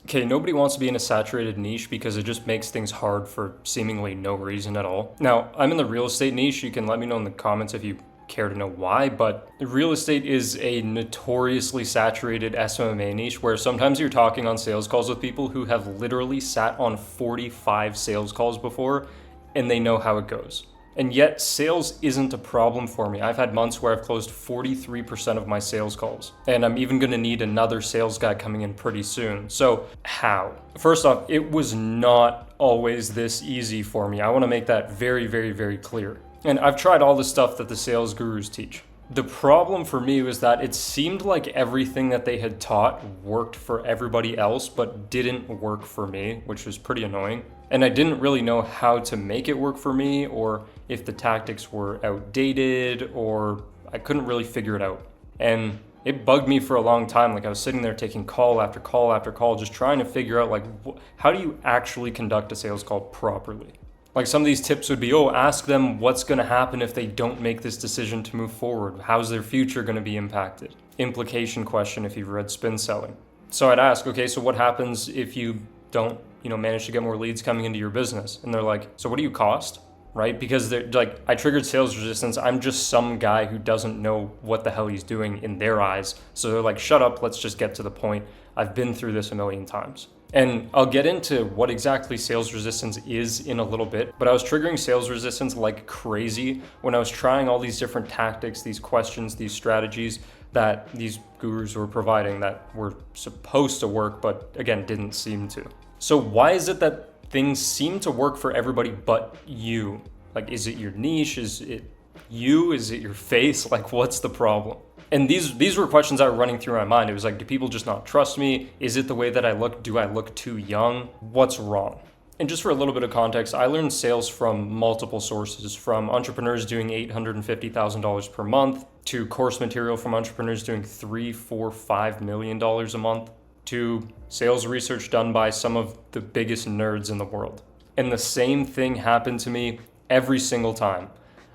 Okay, nobody wants to be in a saturated niche because it just makes things hard for seemingly no reason at all. Now, I'm in the real estate niche. You can let me know in the comments if you care to know why, but real estate is a notoriously saturated SMMA niche where sometimes you're talking on sales calls with people who have literally sat on 45 sales calls before and they know how it goes. And yet sales isn't a problem for me. I've had months where I've closed 43% of my sales calls, and I'm even gonna need another sales guy coming in pretty soon. So how? First off, it was not always this easy for me. I wanna make that very, very, very clear. And I've tried all the stuff that the sales gurus teach. The problem for me was that it seemed like everything that they had taught worked for everybody else, but didn't work for me, which was pretty annoying. And I didn't really know how to make it work for me, or if the tactics were outdated, or I couldn't really figure it out. And it bugged me for a long time. Like I was sitting there taking call after call after call, just trying to figure out how do you actually conduct a sales call properly? Like some of these tips would be, ask them what's gonna happen if they don't make this decision to move forward. How's their future gonna be impacted? Implication question if you've read spin selling. So I'd ask, okay, so what happens if you don't, manage to get more leads coming into your business? And they're like, so what do you cost? Right? Because they're like, I triggered sales resistance. I'm just some guy who doesn't know what the hell he's doing in their eyes. So they're like, shut up, let's just get to the point. I've been through this a million times. And I'll get into what exactly sales resistance is in a little bit, but I was triggering sales resistance like crazy when I was trying all these different tactics, these questions, these strategies that these gurus were providing that were supposed to work, but again, didn't seem to. So why is it that things seem to work for everybody but you? Like, is it your niche? Is it you? Is it your face? Like, what's the problem? And these were questions that were running through my mind. It was like, do people just not trust me? Is it the way that I look? Do I look too young? What's wrong? And just for a little bit of context, I learned sales from multiple sources, from entrepreneurs doing $850,000 per month, to course material from entrepreneurs doing $3, $4, $5 million a month, to sales research done by some of the biggest nerds in the world. And the same thing happened to me every single time.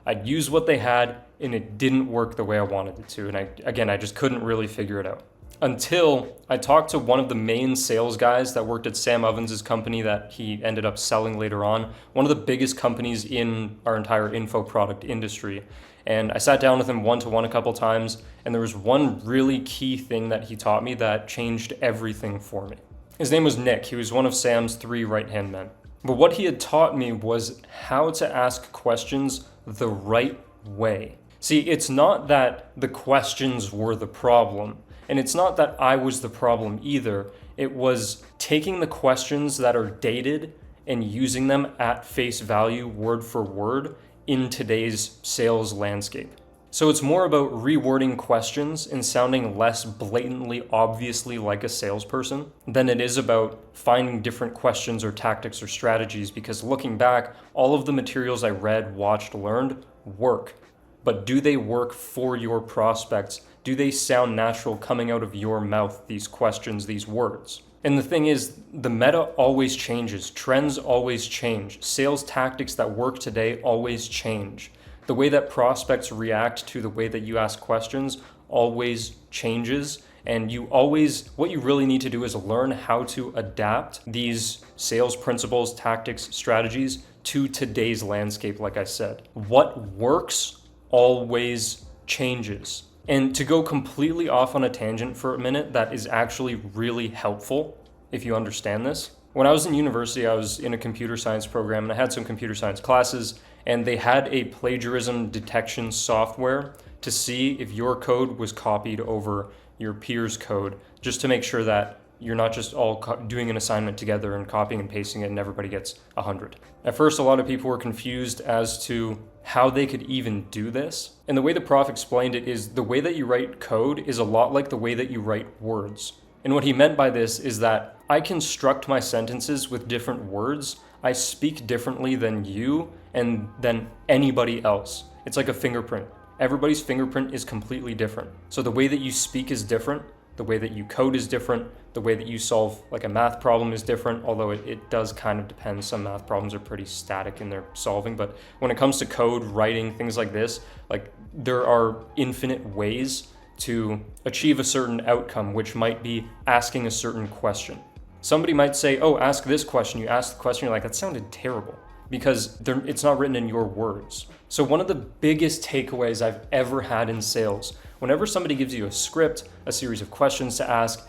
I'd use what they had and it didn't work the way I wanted it to. And I just couldn't really figure it out. Until I talked to one of the main sales guys that worked at Sam Ovens' company that he ended up selling later on, one of the biggest companies in our entire info product industry. And I sat down with him one-to-one a couple times, and there was one really key thing that he taught me that changed everything for me. His name was Nick. He was one of Sam's 3 right-hand men. But what he had taught me was how to ask questions the right way. See, it's not that the questions were the problem, and it's not that I was the problem either. It was taking the questions that are dated and using them at face value, word for word, in today's sales landscape. So it's more about rewording questions and sounding less blatantly, obviously like a salesperson than it is about finding different questions or tactics or strategies, because looking back, all of the materials I read, watched, learned work. But do they work for your prospects? Do they sound natural coming out of your mouth, these questions, these words? And the thing is, the meta always changes. Trends always change. Sales tactics that work today always change. The way that prospects react to the way that you ask questions always changes. And what you really need to do is learn how to adapt these sales principles, tactics, strategies to today's landscape, like I said. What works always changes. And to go completely off on a tangent for a minute, that is actually really helpful if you understand this. When I was in university, I was in a computer science program and I had some computer science classes, and they had a plagiarism detection software to see if your code was copied over your peer's code, just to make sure that you're not just all doing an assignment together and copying and pasting it and everybody gets 100. At first, a lot of people were confused as to how they could even do this. And the way the prof explained it is the way that you write code is a lot like the way that you write words. And what he meant by this is that I construct my sentences with different words. I speak differently than you and than anybody else. It's like a fingerprint. Everybody's fingerprint is completely different. So the way that you speak is different. The way that you code is different. The way that you solve like a math problem is different, although it does kind of depend. Some math problems are pretty static in their solving, but when it comes to code, writing, things like this, like there are infinite ways to achieve a certain outcome, which might be asking a certain question. Somebody might say, oh, ask this question. You ask the question, you're like, that sounded terrible, because it's not written in your words. So one of the biggest takeaways I've ever had in sales, whenever somebody gives you a script, a series of questions to ask,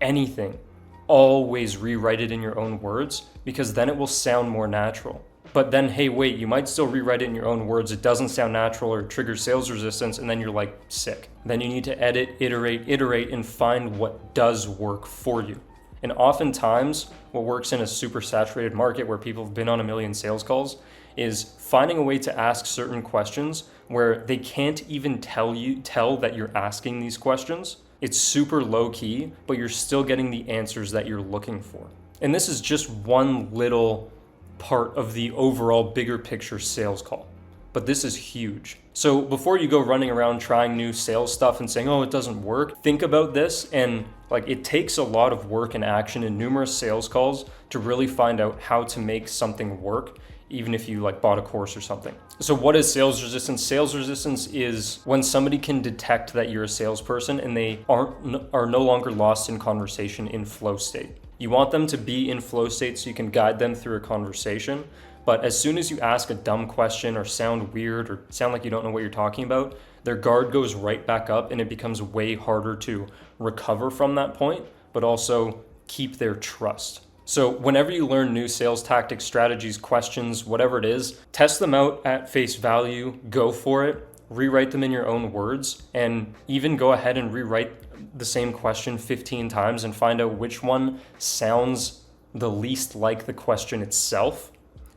anything, always rewrite it in your own words, because then it will sound more natural. But then, hey, wait, you might still rewrite it in your own words. It doesn't sound natural or triggers sales resistance, and then you're like sick. Then you need to edit, iterate, and find what does work for you. And oftentimes, what works in a super saturated market where people have been on a million sales calls is finding a way to ask certain questions where they can't even tell that you're asking these questions. It's super low key, but you're still getting the answers that you're looking for. And this is just one little part of the overall bigger picture sales call. But this is huge. So before you go running around trying new sales stuff and saying, oh, it doesn't work, think about this. And like, it takes a lot of work and action in numerous sales calls to really find out how to make something work, even if you like bought a course or something. So what is sales resistance? Sales resistance is when somebody can detect that you're a salesperson and they are no longer lost in conversation in flow state. You want them to be in flow state so you can guide them through a conversation. But as soon as you ask a dumb question or sound weird or sound like you don't know what you're talking about, their guard goes right back up and it becomes way harder to recover from that point, but also keep their trust. So whenever you learn new sales tactics, strategies, questions, whatever it is, test them out at face value, go for it, rewrite them in your own words, and even go ahead and rewrite the same question 15 times and find out which one sounds the least like the question itself,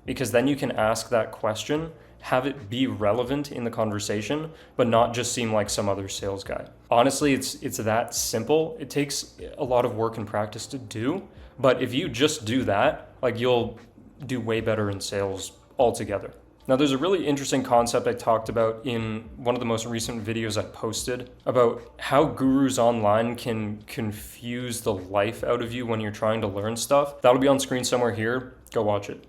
because then you can ask that question, have it be relevant in the conversation, but not just seem like some other sales guy. Honestly, it's that simple. It takes a lot of work and practice to do, but if you just do that, like, you'll do way better in sales altogether. Now, there's a really interesting concept I talked about in one of the most recent videos I posted about how gurus online can confuse the life out of you when you're trying to learn stuff. That'll be on screen somewhere here. Go watch it.